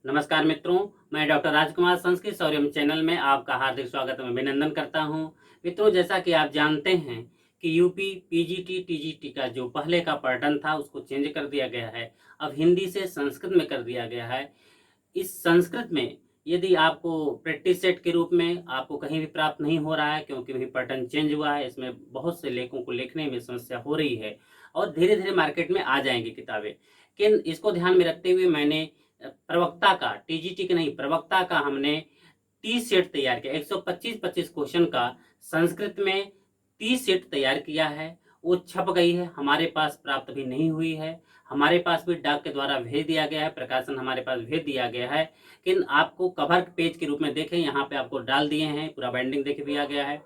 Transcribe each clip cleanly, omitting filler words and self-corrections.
नमस्कार मित्रों, मैं डॉक्टर राजकुमार संस्कृत शौर्यम चैनल में आपका हार्दिक स्वागत एवं अभिनंदन करता हूं। मित्रों, जैसा कि आप जानते हैं कि यूपी पीजीटी टीजीटी का जो पहले का पैटर्न था उसको चेंज कर दिया गया है। अब हिंदी से संस्कृत में कर दिया गया है। इस संस्कृत में यदि आपको प्रैक्टिस सेट के रूप में आपको कहीं भी प्राप्त नहीं हो रहा है, क्योंकि वही पैटर्न चेंज हुआ है। इसमें बहुत से लेखों को लिखने में समस्या हो रही है और धीरे धीरे मार्केट में आ जाएंगी किताबें। लेकिन इसको ध्यान में रखते हुए मैंने प्रवक्ता का, टीजीटी के नहीं, प्रवक्ता का हमने 30 सेट तैयार किया। 125-25 क्वेश्चन का संस्कृत में 30 सेट तैयार किया है। वो छप गई है, हमारे पास प्राप्त भी नहीं हुई है। हमारे पास भी डाक के द्वारा भेज दिया गया है, प्रकाशन हमारे पास भेज दिया गया है। लेकिन आपको कवर पेज के रूप में देखें, यहाँ पे आपको डाल दिए हैं, पूरा बाइंडिंग देख दिया गया है।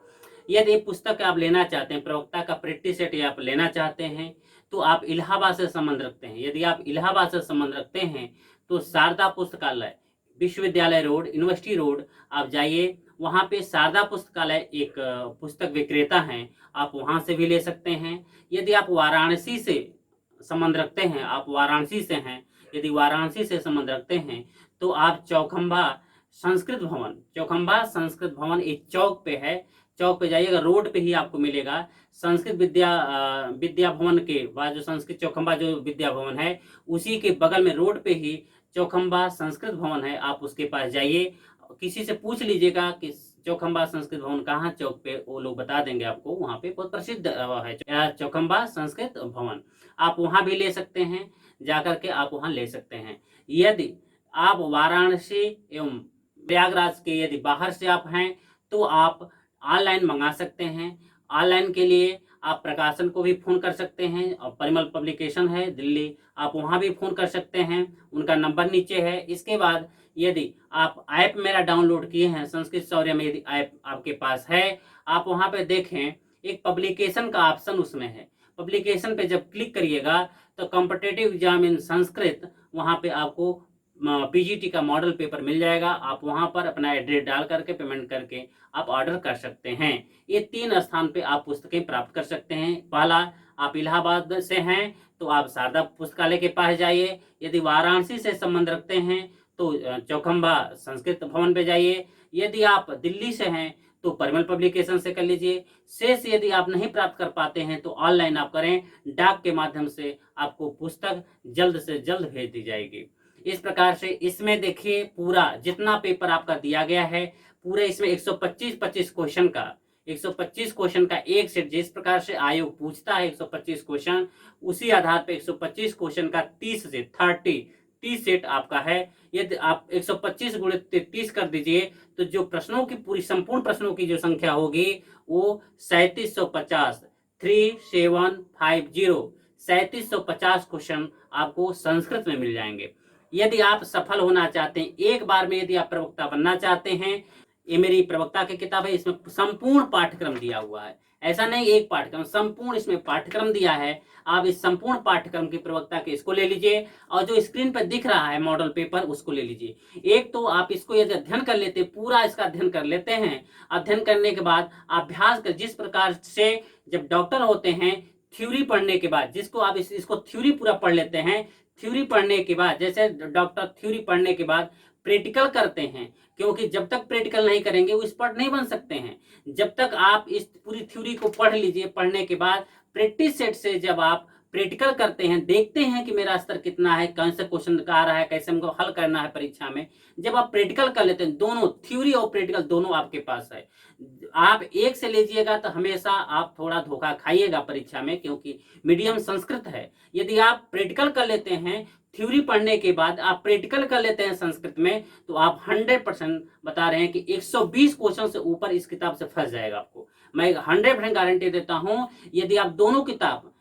यदि ये पुस्तक आप लेना चाहते हैं, प्रवक्ता का प्रैक्टिस सेट आप लेना चाहते हैं, तो आप इलाहाबाद से संबंध रखते हैं। यदि आप इलाहाबाद से संबंध रखते हैं तो शारदा पुस्तकालय, विश्वविद्यालय रोड, यूनिवर्सिटी रोड आप जाइए। वहाँ पे शारदा पुस्तकालय एक पुस्तक विक्रेता हैं, आप वहाँ से भी ले सकते हैं। यदि आप वाराणसी से संबंध रखते हैं, आप वाराणसी से हैं, यदि वाराणसी से संबंध रखते हैं तो आप चौखंबा संस्कृत भवन, चौखंबा संस्कृत भवन एक चौक पे है। चौक पे जाइएगा, रोड पे ही आपको मिलेगा। संस्कृत विद्या भवन के बाद जो संस्कृत चौखंबा जो विद्या भवन है, उसी के बगल में रोड पे ही चौखंबा संस्कृत भवन है। आप उसके पास जाइए, किसी से पूछ लीजिएगा कि चौखंबा संस्कृत भवन कहाँ चौक पे, वो लोग बता देंगे आपको। वहाँ पे बहुत प्रसिद्ध है चौखंबा संस्कृत भवन। आप वहाँ भी ले सकते हैं, जाकर के आप वहाँ ले सकते हैं। यदि आप वाराणसी एवं प्रयागराज के यदि बाहर से आप हैं तो आप ऑनलाइन मंगा सकते हैं। ऑनलाइन के लिए आप प्रकाशन को भी फ़ोन कर सकते हैं, और परिमल पब्लिकेशन है दिल्ली, आप वहाँ भी फ़ोन कर सकते हैं, उनका नंबर नीचे है। इसके बाद यदि आप ऐप मेरा डाउनलोड किए हैं, संस्कृत शौर्य में यदि ऐप आपके पास है, आप वहाँ पे देखें एक पब्लिकेशन का ऑप्शन उसमें है। पब्लिकेशन पे जब क्लिक करिएगा तो कॉम्पिटिटिव एग्जाम इन संस्कृत, वहाँ पे आपको पीजीटी का मॉडल पेपर मिल जाएगा। आप वहाँ पर अपना एड्रेस डाल करके पेमेंट करके आप ऑर्डर कर सकते हैं। ये 3 स्थान पे आप पुस्तकें प्राप्त कर सकते हैं। पहला, आप इलाहाबाद से हैं तो आप शारदा पुस्तकालय के पास जाइए। यदि वाराणसी से संबंध रखते हैं तो चौखंबा संस्कृत भवन पे जाइए। यदि आप दिल्ली से हैं तो परिमल पब्लिकेशन से कर लीजिए। शेष यदि आप नहीं प्राप्त कर पाते हैं तो ऑनलाइन आप करें, डाक के माध्यम से आपको पुस्तक जल्द से जल्द भेज दी जाएगी। इस प्रकार से इसमें देखिए पूरा जितना पेपर आपका दिया गया है, पूरे इसमें 125-25 क्वेश्चन का, 125 क्वेश्चन का एक सेट, जिस प्रकार से आयोग पूछता है 125 क्वेश्चन, उसी आधार पे 125 क्वेश्चन का 30 से 30 सेट आपका है। यदि आप 125 गुणित 30 कर दीजिए तो जो प्रश्नों की पूरी संपूर्ण प्रश्नों की जो संख्या होगी वो 3750, 3750, 3750 क्वेश्चन आपको संस्कृत में मिल जाएंगे। यदि आप सफल होना चाहते हैं, एक बार में यदि आप प्रवक्ता बनना चाहते हैं, ये मेरी प्रवक्ता की किताब है, इसमें संपूर्ण पाठ्यक्रम दिया हुआ है। ऐसा नहीं एक पाठ्यक्रम, संपूर्ण इसमें पाठ्यक्रम दिया है। आप इस संपूर्ण पाठ्यक्रम की प्रवक्ता के इसको ले लीजिए, और जो स्क्रीन पर दिख रहा है मॉडल पेपर उसको ले लीजिए। एक तो आप इसको यदि अध्ययन कर लेते, पूरा इसका अध्ययन कर लेते हैं, अध्ययन करने के बाद अभ्यास कर, जिस प्रकार से जब डॉक्टर होते हैं, थ्योरी पढ़ने के बाद, जिसको आप इसको थ्योरी पूरा पढ़ लेते हैं, थ्योरी पढ़ने के बाद, जैसे डॉक्टर थ्योरी पढ़ने के बाद प्रैक्टिकल करते हैं, क्योंकि जब तक प्रैक्टिकल नहीं करेंगे वो एक्सपर्ट नहीं बन सकते हैं। जब तक आप इस पूरी थ्योरी को पढ़ लीजिए, पढ़ने के बाद प्रैक्टिस सेट से जब आप प्रैक्टिकल करते हैं, देखते हैं कि मेरा स्तर कितना है, कौन सा क्वेश्चन आ रहा है, कैसे हमको हल करना है परीक्षा में। जब आप प्रैक्टिकल कर लेते हैं, दोनों थ्योरी और प्रैक्टिकल दोनों आपके पास है। आप एक से लीजिएगा तो हमेशा आप थोड़ा धोखा खाइएगा परीक्षा में, क्योंकि मीडियम संस्कृत है। यदि आप प्रैक्टिकल कर लेते हैं, थ्योरी पढ़ने के बाद आप प्रैक्टिकल कर लेते हैं संस्कृत में, तो आप 100% बता रहे हैं कि 120 क्वेश्चन से ऊपर इस किताब से फंस जाएगा आपको। मैं 100% गारंटी देता हूं। यदि आप दोनों किताब,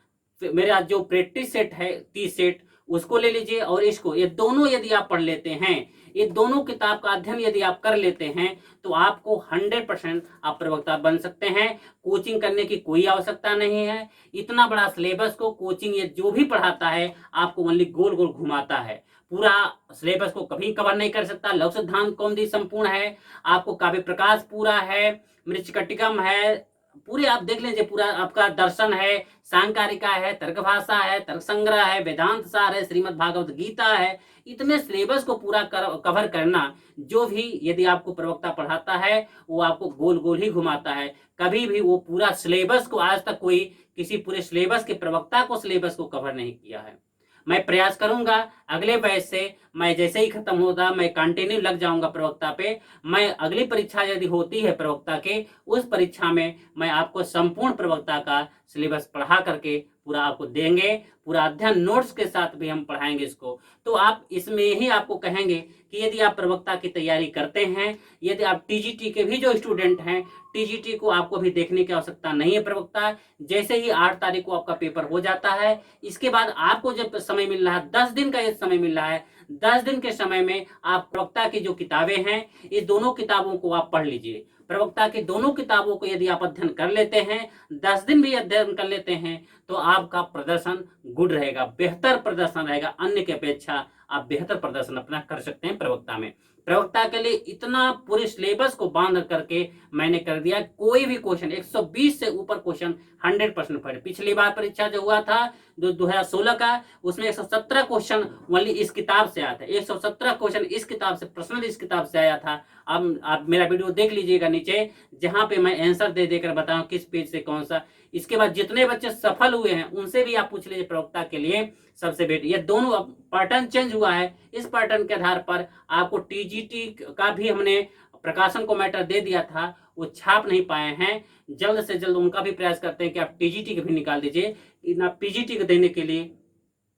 मेरा जो प्रैक्टिस सेट है 30 सेट, उसको ले लीजिए, और इसको, ये दोनों यदि आप पढ़ लेते हैं, ये दोनों किताब का अध्ययन यदि आप कर लेते हैं, तो आपको 100% आप प्रवक्ता बन सकते हैं। कोचिंग करने की कोई आवश्यकता नहीं है। इतना बड़ा सिलेबस को कोचिंग ये जो भी पढ़ाता है आपको ओनली गोल गोल घुमाता है। पूरा सिलेबस को कभी कवर नहीं कर सकता। लघु सिद्धांत कौमुदी संपूर्ण है, आपको काव्य प्रकाश पूरा है, मृच्छकटिकम है, पूरे आप देख लीजिए, पूरा आपका दर्शन है, सांकारिका है, तर्क भाषा है, तर्क संग्रह है, वेदांत सार है, श्रीमद् भागवत गीता है। इतने सिलेबस को पूरा कवर करना, जो भी यदि आपको प्रवक्ता पढ़ाता है वो आपको गोल गोल ही घुमाता है। कभी भी वो पूरा सिलेबस को, आज तक कोई किसी पूरे सिलेबस के प्रवक्ता को सिलेबस को कवर नहीं किया है। मैं प्रयास करूंगा अगले बैच से, मैं जैसे ही खत्म होगा मैं कंटिन्यू लग जाऊंगा प्रवक्ता पे। मैं अगली परीक्षा यदि होती है प्रवक्ता के, उस परीक्षा में मैं आपको संपूर्ण प्रवक्ता का सिलेबस पढ़ा करके पूरा आपको देंगे। पूरा अध्ययन नोट्स के साथ भी हम पढ़ाएंगे इसको। तो आप इसमें ही आपको कहेंगे कि यदि आप प्रवक्ता की तैयारी करते हैं, यदि आप टीजीटी के भी जो स्टूडेंट हैं, टीजीटी को आपको भी देखने की आवश्यकता नहीं है। प्रवक्ता जैसे ही 8 तारीख को आपका पेपर हो जाता है, इसके बाद आपको जब समय मिल रहा है, 10 दिन का ये समय मिल रहा है, 10 दिन के समय में आप प्रवक्ता की जो किताबें हैं, इस दोनों किताबों को आप पढ़ लीजिए। प्रवक्ता की दोनों किताबों को यदि आप अध्ययन कर लेते हैं, 10 दिन भी अध्ययन कर लेते हैं, तो आपका प्रदर्शन गुड रहेगा, बेहतर प्रदर्शन रहेगा। अन्य की अपेक्षा आप बेहतर प्रदर्शन अपना कर सकते हैं प्रवक्ता में। प्रवक्ता के लिए इतना पूरे सिलेबस को बांध करके मैंने कर दिया। कोई भी क्वेश्चन 120 से ऊपर क्वेश्चन 100% पढ़े। पिछली बार परीक्षा जो हुआ था जो 2016 का, उसमें 117 क्वेश्चन ओनली इस किताब से आया था। 117 क्वेश्चन इस किताब से, पर्सनल इस किताब से आया था। अब आप मेरा वीडियो देख लीजिएगा नीचे, जहां पे मैं आंसर दे देकर बताऊं किस पेज से कौन सा। इसके बाद जितने बच्चे सफल हुए हैं उनसे भी आप पूछ लीजिए प्रवक्ता के लिए सबसे बेटर। ये दोनों अब पैटर्न चेंज हुआ है, इस पैटर्न के आधार पर आपको टीजीटी का भी हमने प्रकाशन को मैटर दे दिया था, वो छाप नहीं पाए हैं। जल्द से जल्द उनका भी प्रयास करते हैं कि आप टीजीटी के भी निकाल दीजिए। ना पीजीटी को देने के लिए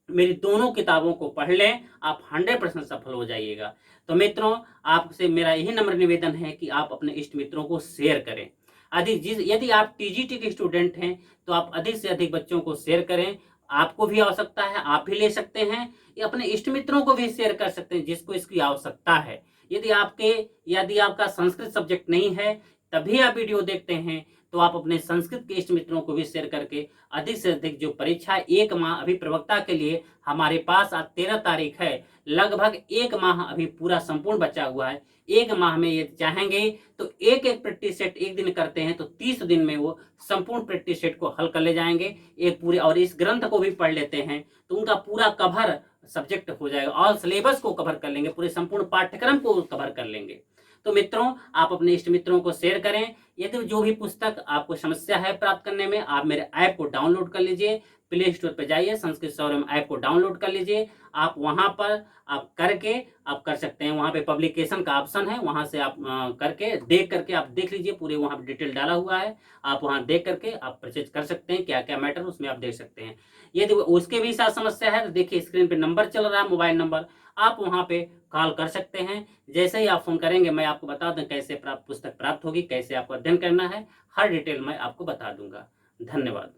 मेरी दोनों किताबों को पढ़ लें, आप 100% सफल हो जाइएगा। तो मित्रों, आपसे मेरा यही नम्र निवेदन है कि आप अपने इष्ट मित्रों को शेयर करें। यदि आप टीजीटी के स्टूडेंट हैं तो आप अधिक से अधिक बच्चों को शेयर करें। आपको भी आवश्यकता है, आप भी ले सकते हैं, या अपने इष्ट मित्रों को भी शेयर कर सकते हैं जिसको इसकी आवश्यकता है। यदि आपका संस्कृत सब्जेक्ट नहीं है, तभी आप वीडियो देखते हैं, तो आप अपने संस्कृत के इष्ट मित्रों को भी शेयर करके अधिक से अधिक जो परीक्षा 1 माह अभी प्रवक्ता के लिए हमारे पास आज 13 तारीख है, लगभग 1 माह अभी पूरा संपूर्ण बचा हुआ है। 1 माह में ये चाहेंगे तो एक एक प्रैक्टिस सेट एक दिन करते हैं तो 30 दिन में वो संपूर्ण प्रैक्टिस सेट को हल कर ले जाएंगे एक पूरे। और इस ग्रंथ को भी पढ़ लेते हैं तो उनका पूरा कवर सब्जेक्ट हो जाएगा, ऑल सिलेबस को कवर कर लेंगे, पूरे संपूर्ण पाठ्यक्रम को कवर कर लेंगे। तो मित्रों, आप अपने इष्ट मित्रों को शेयर करें। यदि जो भी पुस्तक आपको समस्या है प्राप्त करने में, आप मेरे ऐप को डाउनलोड कर लीजिए। प्ले स्टोर पर जाइए, संस्कृत सौर्यम ऐप को डाउनलोड कर लीजिए। आप वहां पर आप करके आप कर सकते हैं। वहां पे पब्लिकेशन का ऑप्शन है, वहां से आप करके देख करके आप देख लीजिए, पूरे वहां पे डिटेल डाला हुआ है। आप वहां देख करके आप परचेज कर सकते हैं, क्या क्या मैटर उसमें आप देख सकते हैं। यदि उसके भी साथ समस्या है तो देखिए स्क्रीन पे नंबर चल रहा है, मोबाइल नंबर, आप वहां पे कॉल कर सकते हैं। जैसे ही आप फोन करेंगे मैं आपको बता दूं कैसे पुस्तक प्राप्त होगी, कैसे आपको अध्ययन करना है, हर डिटेल मैं आपको बता दूंगा। धन्यवाद।